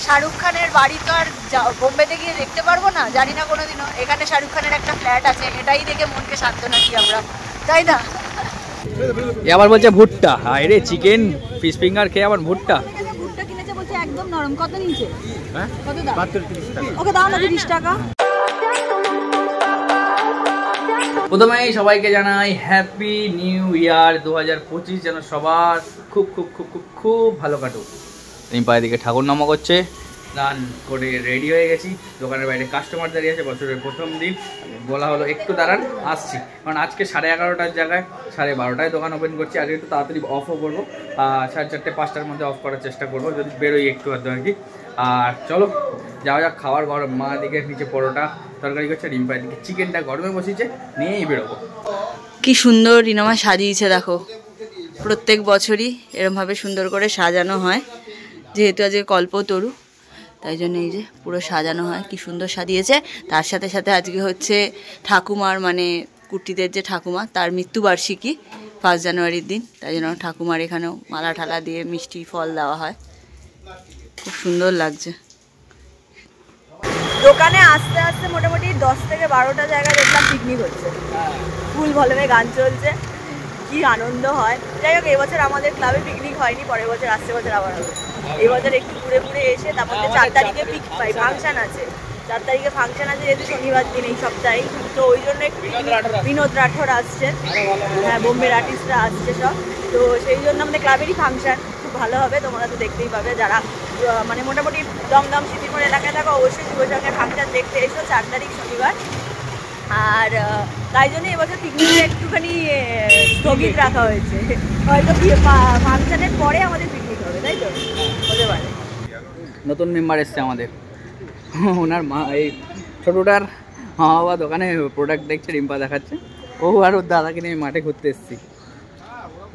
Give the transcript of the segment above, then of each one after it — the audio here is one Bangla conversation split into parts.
শাহরুখ খানের বাড়ি তো আর বোম্বেতে গিয়ে দেখতে পারবো না, জানি না কোনোদিনও। এখানে শাহরুখ খানের একটা ফ্ল্যাট আছে, এটাই দেখে মনকে সান্ত্বনা দিই আমরা, তাই না? আবার বলছে ভুট্টা, আরে চিকেন ফিশ ফিঙ্গার খেয়ে আবার ভুট্টা। ভুট্টা কিনেছে বলছে একদম নরম। কত নিচে? হ্যাঁ কত দাম? 30 টাকা। ওকে দাও না 30 টাকা। প্রথমেই সবাইকে জানাই হ্যাপি নিউ ইয়ার 2025, যেন সবার খুব খুব খুব খুব খুব ভালো কাটুক। রিম্পা এদিকে ঠাকুর নামা করছে, স্নান করে রেডি হয়ে গেছি। দোকানের বাইরে কাস্টমার দাঁড়িয়ে আছে, বছরের প্রথম দিন। বলা হলো একটু দাঁড়ান, আসছি, কারণ আজকে 11:30টার জায়গায় 12:30টায় দোকান ওপেন করছি। আজকে একটু তাড়াতাড়ি অফও করবো, 4:30 5টার মধ্যে অফ করার চেষ্টা করবো, যদি বেরোই একটু আধটু আর কি। আর চলো যাওয়া যাক, খাওয়ার গরম। মা দিকে নিচে পরোটা তরকারি করছে, রিম্পা দিকে চিকেনটা গরমে বসিয়েছে, নিয়েই বেরোবো। কি সুন্দর রিনামা সাজিয়েছে দেখো। প্রত্যেক বছরই এরমভাবে সুন্দর করে সাজানো হয়, যেহেতু আজকে কল্পতরু, তাই জন্য এই যে পুরো সাজানো হয়। কি সুন্দর সাজিয়েছে। তার সাথে সাথে আজকে হচ্ছে ঠাকুমার, মানে কুটিদের যে ঠাকুমা, তার মৃত্যুবার্ষিকী 5 জানুয়ারির দিন, তাই জন্য ঠাকুমার এখানেও মালা ঠালা দিয়ে মিষ্টি ফল দেওয়া হয়। খুব সুন্দর লাগছে। দোকানে আস্তে আস্তে মোটামুটি 10 থেকে 12টা জায়গায় দেখলাম পিকনিক হচ্ছে, ফুল ভলিউমে গান চলছে, কি আনন্দ হয়। যাই হোক, এবছর আমাদের ক্লাবে পিকনিক হয়নি, পরের বছর আসছে বছর আবার হবে। এবছর একটু ঘুরে ঘুরে এসে, তার মধ্যে 4 তারিখে ফাংশন আছে। 4 তারিখে ফাংশন আছে, যেহেতু শনিবার দিন এই সপ্তাহে, তো ওই জন্য একটু বিনোদ রাঠোর আসছেন, হ্যাঁ বোম্বের আর্টিস্টরা আসছে সব, তো সেই জন্য আমাদের ক্লাবেরই ফাংশন। খুব ভালো হবে, তোমরা তো দেখতেই পাবে। যারা মানে মোটামুটি দমদম সিটিমোড় এলাকায় থাকো, অবশ্যই শিবসঙ্গের ফাংশন দেখতে এসো, 4 তারিখ শনিবার। আর তাই জন্য এবছর পিকনিকটা একটুখানি স্থগিত রাখা হয়েছে, হয়তো ফাংশনের পরে আমাদের পিকনিক হবে, তাই তো? হতে পারে। নতুন মেম্বার এসছে আমাদের, ওনার মা, এই ছোটোটার মা বাবা দোকানে প্রোডাক্ট দেখছে, রিম্পা দেখাচ্ছে। ও আর ওর দাদাকে নিয়ে মাঠে ঘুরতে এসছি।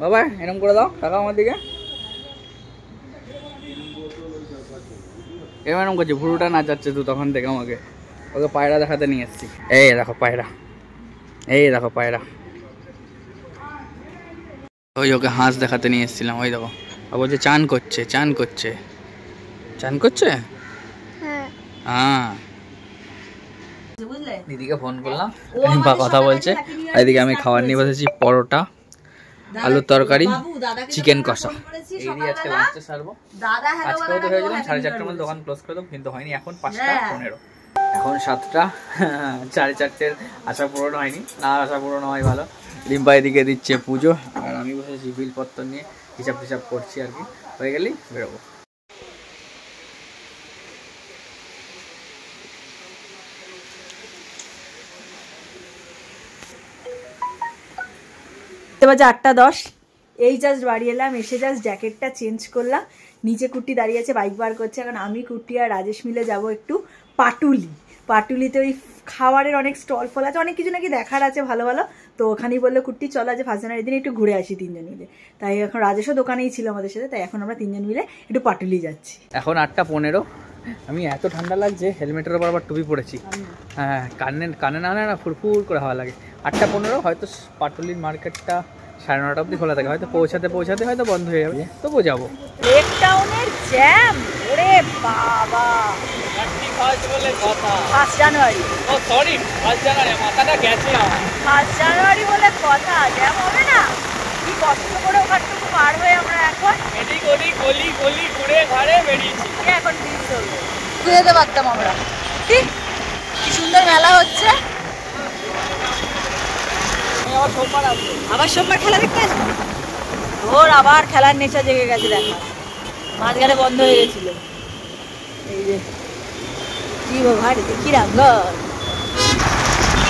বাবা এরকম করে দাও, টাকা আমার দিকে। এরকম করছে, ভুরুটা না যাচ্ছে তো তখন থেকে আমাকে। ওকে পায়রা দেখাতে নিয়ে এসছি। এই দেখো পায়রা, এই দেখো পায়রা। ওই ওকে হাঁস দেখাতে নিয়ে এসেছিলাম, ওই দেখো। ও বলছে চান করছে, চান করছে, চান করছে। হ্যাঁ, দিদিকে ফোন করলাম, রিম্পা কথা বলছে, এদিকে আমি খাবার নিয়ে বসেছি। পরোটা, আলুর তরকারি, চিকেন কষা, এই দিয়ে আজকে লাঞ্চে সারবো। আজকেও তো হয়েছিলাম 4:30টার মধ্যে দোকান ক্লোজ করে দেবো, কিন্তু হয়নি। এখন 5:15, এখন 7টা, 4:30 আশা পূরণ হয়নি। না আশা পূরণ হয় ভালো। রিম্পা এদিকে দিচ্ছে পুজো, আর আমি বসেছি বিলপত্র নিয়ে হিসাব টিসাব করছি আর কি। হয়ে গেলেই বেরোবো। বাজে 8:10, এই জাস্ট বাড়ি এলাম, এসে জাস্ট জ্যাকেটটা চেঞ্জ করলাম। নিচে কুট্টি দাঁড়িয়ে আছে, বাইক বার করছে। এখন আমি, কুট্টি আর রাজেশ মিলে যাবো একটু পাটুলি। পাটুলিতে ওই খাবারের অনেক স্টল ফল আছে, অনেক কিছু নাকি দেখার আছে ভালো ভালো। তো ওখানেই বললো কুট্টি চলো আজ 5 জানুয়ারির দিন একটু ঘুরে আসি 3 জন মিলে। তাই এখন রাজেশও দোকানেই ছিল আমাদের সাথে, তাই এখন আমরা 3 জন মিলে একটু পাটুলি যাচ্ছি। এখন 8:15, আমি এত ঠান্ডা লাগছে, হেলমেটের ওপর আবার টুপি পরেছি। হ্যাঁ, কানে না ফুরফুর করে হাওয়া লাগে। 8:15, হয়তো পাটুলির মার্কেটটা 9:30 অবধি খোলা থাকে, হয়তো পৌঁছাতে হয়তো বন্ধ হয়ে যাবে, তবুও যাবো। লেক টাউনের জ্যাম, ওরে বাবা। 5 জানুয়ারি, ও সরি 5 জানুয়ারি, মাথাটা গেছে আমার। 5 জানুয়ারি বলে কথা, জ্যাম হবে না? কি কষ্ট করে ওখানটুকু পার হয়ে আমরা এখন এদিক ওদিক গলি গলি ঘুরে ঘাড়ে বেরিয়েছি। এখন ব্রিজ চলবে, ঘুরে যেতে পারতাম আমরা। কি সুন্দর মেলা হচ্ছে। আবার সোমবার খেলা দেখতে আসবো। ওর আবার খেলার নেশা জেগে গেছে, দেখা মাঝখানে বন্ধ হয়ে গেছিল। এই যে কি ভাই, কি রাঙ্গ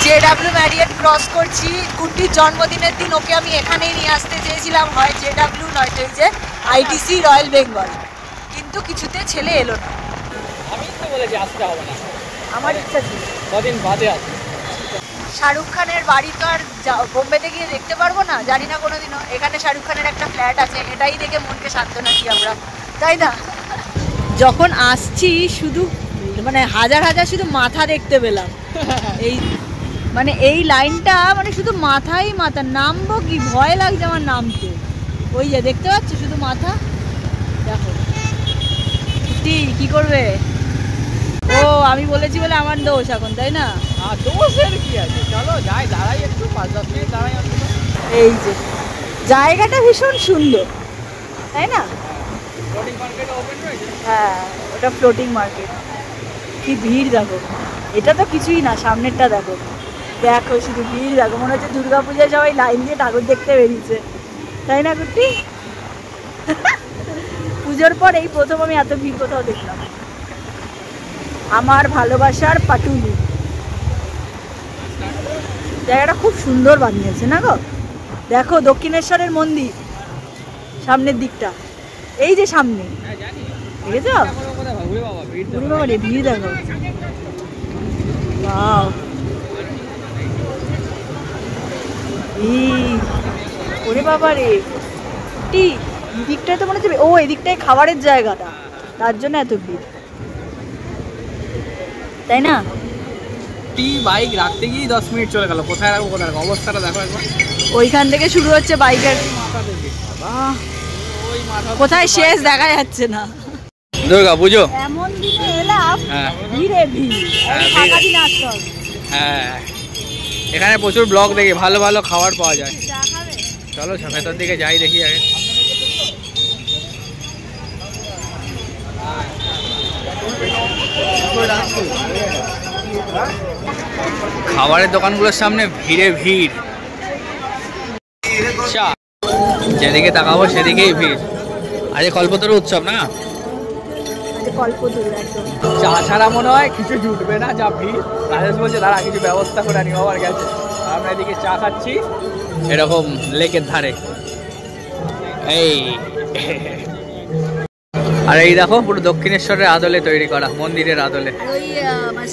জেডাব্লিউ ম্যারিয়েট ক্রস করছি। কুট্টির জন্মদিনের দিন ওকে আমি এখানেই নিয়ে আসতে চেয়েছিলাম, হয় জেডাব্লিউ নয়তো এই যে আইটিসি রয়্যাল বেঙ্গল, কিন্তু কিছুতে ছেলে এলো না। আমি তো বলেছি আসতে হবে না, আমার ইচ্ছা ছিল কদিন বাদে আসতে। শাহরুখ খানের বাড়ি তো আর বোম্বেতে গিয়ে দেখতে পারবো না, জানি না কোনোদিনও। এখানে শাহরুখ খানের একটা ফ্ল্যাট আছে, এটাই দেখে মনকে সান্ত্বনা দিই আমরা, তাই না? যখন আসছি শুধু মানে হাজার হাজার শুধু মাথা দেখতে পেলাম। এই মানে এই লাইনটা মানে শুধু মাথাই মাথা, নামবো কি ভয় লাগছে আমার নামতে। ওই যে দেখতে পাচ্ছ শুধু মাথা, দেখো টি কি করবে? ও আমি বলেছি বলে আমার দোষ এখন, তাই না? দোষের কি আছে, চলো যাই, দাঁড়াই একটু 5-10 মিনিট দাঁড়াই। এই যে জায়গাটা ভীষণ সুন্দর, তাই না? হ্যাঁ, ওটা ফ্লোটিং মার্কেট। কি ভিড় দেখো, এটা তো কিছুই না, সামনেরটা দেখো। দেখো শুধু ভিড় দেখো, মনে হচ্ছে দুর্গাপূজায় সবাই লাইন দিয়ে ঠাকুর দেখতে বেরিয়েছে, তাই না কুটি? পুজোর পর এই প্রথম আমি এত ভিড় কোথাও দেখলাম। আমার ভালোবাসার পাটুলি, জায়গাটা খুব সুন্দর বানিয়েছে না গো? দেখো দক্ষিণেশ্বরের মন্দির সামনের দিকটা, এই যে সামনে, দেখেছ? বাবা রে ভিড় দেখো, ওয়াও ওরে বাবা রে। টি দিকটায় তো মনে হচ্ছে, ও এদিকটায় খাবারের জায়গাটা, তার জন্য এত ভিড়, তাই না? টি বাইক রাখতে গিয়ে 10 মিনিট চলে গেল। কোথায় রাখবো, কোথায় রাখবো, অবস্থাটা দেখো একবার। ওইখান থেকে শুরু হচ্ছে বাইকের, কোথায় শেষ দেখা যাচ্ছে না। দুর্গা পুজো এমন দিনে এলাম, হ্যাঁ ভিড়ে ভিড়, ফাঁকা দিনে আসতে হবে। হ্যাঁ, এখানে প্রচুর ব্লগ দেখি, ভালো ভালো খাবার পাওয়া যায়। চা খাবে? চলো ভেতর দিকে যাই, দেখি আগে। খাবারের দোকানগুলোর সামনে ভিড়ে ভিড়, যেদিকে তাকাবো সেদিকেই ভিড়। আজ কল্পতরু উৎসব না, চা ছাড়া মনে হয় কিছু জুটবে না, যা ভিড়। রাজেশ বলছে দাঁড়া কিছু ব্যবস্থা করে আনি, আবার গেছে। আমরা এদিকে চা খাচ্ছি এরকম লেকের ধারে। এই আর এই দেখো পুরো দক্ষিণেশ্বরের আদলে তৈরি করা, মন্দিরের আদলে। ওই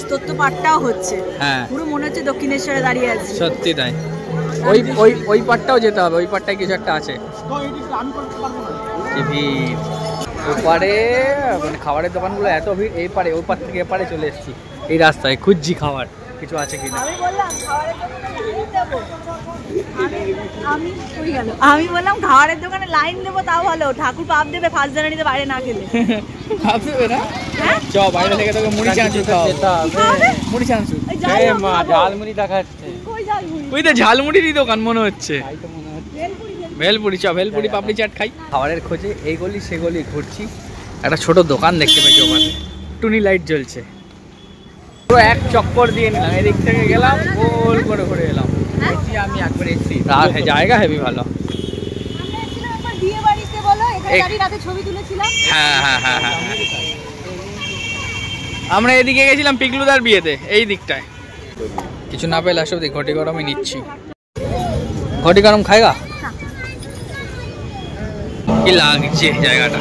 স্তোত্র পাঠটাও হচ্ছে, হ্যাঁ পুরো মনে হচ্ছে দক্ষিণেশ্বরে দাঁড়িয়ে আছে। সত্যি তাই। ওই ওই ওই পাটটাও যেতে হবে, ওই পাটটায় কিছু একটা আছে। কি ভিড় ওপারে, মানে খাবারের দোকানগুলো এত ভিড়। এই পারে, ওই পার থেকে এপারে চলে এসেছি, এই রাস্তায় খুঁজছি খাবার কিছু আছে কিনা। আমি বললাম খাবারের দোকানে লাইন দেবো, তাও ভালো, ঠাকুর পাপ দেবে ফার্স্ট জানুয়ারিতে বাইরে না খেলে। পাপ দেবে না? হ্যাঁ চ বাইরে থেকে তোকে মুড়ি চানাচুর খাওয়াবো। মুড়ি চানাচুর, ঝালমুড়ি দেখাচ্ছে। কই ঝালমুড়ি? ওই তো ঝালমুড়িরই দোকান মনে হচ্ছে। ভেলপুরি, চ ভেলপুরি পাপড়ি চাট খাই। খাবারের খোঁজে এই গলি সে গলি ঘুরছি, একটা ছোট দোকান দেখতে পেয়েছি, ওখানে টুনি লাইট জ্বলছে। পুরো এক চক্কর দিয়ে নিলাম, এদিক থেকে গেলাম গোল করে ঘুরে এলাম। আমি একবার এসেছি, জায়গা হেভি ভালো। হ্যাঁ হ্যাঁ হ্যাঁ হ্যাঁ, আমরা এদিকে গেছিলাম পিকলুদার বিয়েতে, এই দিকটায়। কিছু না পেলে আসো, ঘটি গরমই নিচ্ছি। ঘটি গরম খাইগা? কি লাগছে জায়গাটা।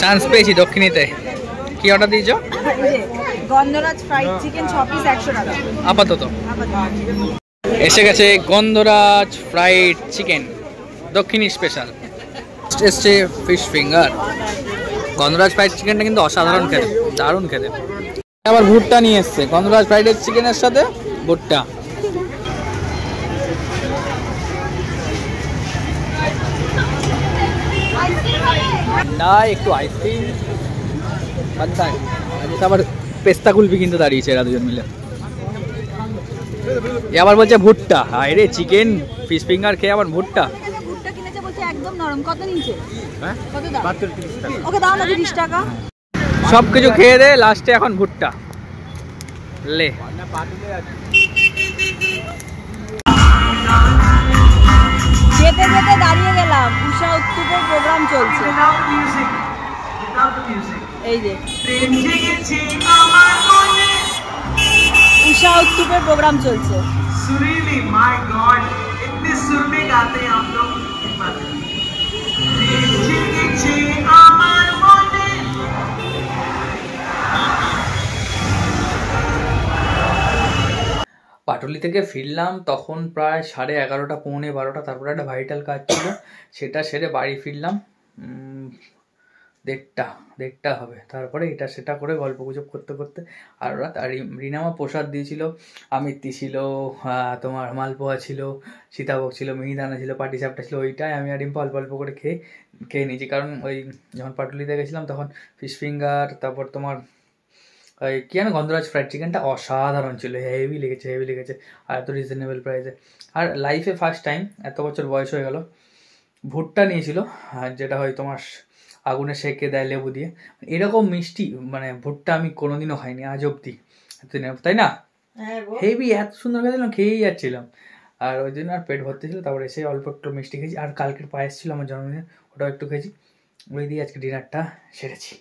চান্স পেয়েছি দক্ষিণীতে। কি অর্ডার দিয়েছো? গন্ধরাজ ফ্রাইড চিকেন 6 পিস 100 টাকা আপাতত। এসে গেছে গন্ধরাজ ফ্রাইড চিকেন, দক্ষিণী স্পেশাল। এসছে ফিশ ফিঙ্গার। গন্ধরাজ ফ্রাইড চিকেনটা কিন্তু অসাধারণ খেতে, দারুণ খেতে। আবার ভুট্টা নিয়ে এসছে গন্ধরাজ ফ্রাইড চিকেনের সাথে, ভুট্টা। না একটু আইসক্রিম, আবার পেস্তা কুলফি কিন্তু দাঁড়িয়েছে এরা দুজন মিলে। আবার বলছে ভুট্টা, হায় রে চিকেন ফিশ ফিঙ্গার খেয়ে আবার ভুট্টা। ভুট্টা কিনেছে বলছে একদম নরম। কত নিচে? হ্যাঁ কত দাম? 30 টাকা। ওকে দাও না 30 টাকা। সব কিছু খেয়ে দে, লাস্টে এখন ভুট্টা লে। যেতে যেতে দাঁড়িয়ে গেলাম, উষা উত্তুপের প্রোগ্রাম চলছে। এই যে उषा उत्तुप प्रोग्राम चलছে। सुरीली माय गॉड इतने सुर में गाते हैं आप लोग। পাটুলি থেকে ফিরলাম তখন প্রায় 11:30 পৌনে 12টা। তারপরে একটা ভাইটাল কাজ ছিল, সেটা সেরে বাড়ি ফিরলাম। দেড়টা হবে, তারপরে এটা সেটা করে গল্প গুজব করতে করতে আর রাত। আর রিনামা প্রসাদ দিয়েছিল, আমিত্তি ছিল, তোমার মালপোয়া ছিল, সীতাভোগ ছিল, মিহিদানা ছিল, পাটিসাপটা ছিল, ওইটাই আমি আর রিম্পা অল্প অল্প করে খেয়ে নিয়েছি। কারণ ওই যখন পাটুলিতে গেছিলাম তখন ফিশ ফিঙ্গার, তারপর তোমার ওই কী যেন গন্ধরাজ ফ্রাইড চিকেনটা অসাধারণ ছিল, হেভি লেগেছে, আর এত রিজনেবল প্রাইসে। আর লাইফে ফার্স্ট টাইম, এত বছর বয়স হয়ে গেল, ভুট্টা নিয়েছিল, আর যেটা হয় তোমার আগুনে সেঁকে দেয় লেবু দিয়ে, এরকম মিষ্টি মানে ভুট্টা আমি কোনোদিনও খাইনি আজ অব্দি, তাই না? হেভি এত সুন্দর খেয়েছিলাম, খেয়েই যাচ্ছিলাম। আর ওই জন্য আর পেট ভর্তি ছিল। তারপরে এসে অল্প একটু মিষ্টি খেয়েছি, আর কালকের পায়েস ছিল আমার জন্মদিনে, ওটাও একটু খেয়েছি। ওই দিয়ে আজকে ডিনারটা সেরেছি।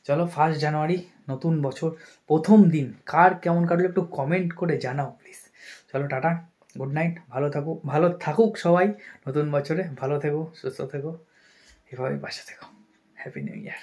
চলো, 1 জানুয়ারি, নতুন বছর, প্রথম দিন কার কেমন কাটলো একটু কমেন্ট করে জানাও প্লিজ। চলো, টাটা, গুড নাইট, ভালো থাকুক সবাই নতুন বছরে, ভালো থেকো, সুস্থ থেকো, এভাবে পাশে থেকো। Happy new year.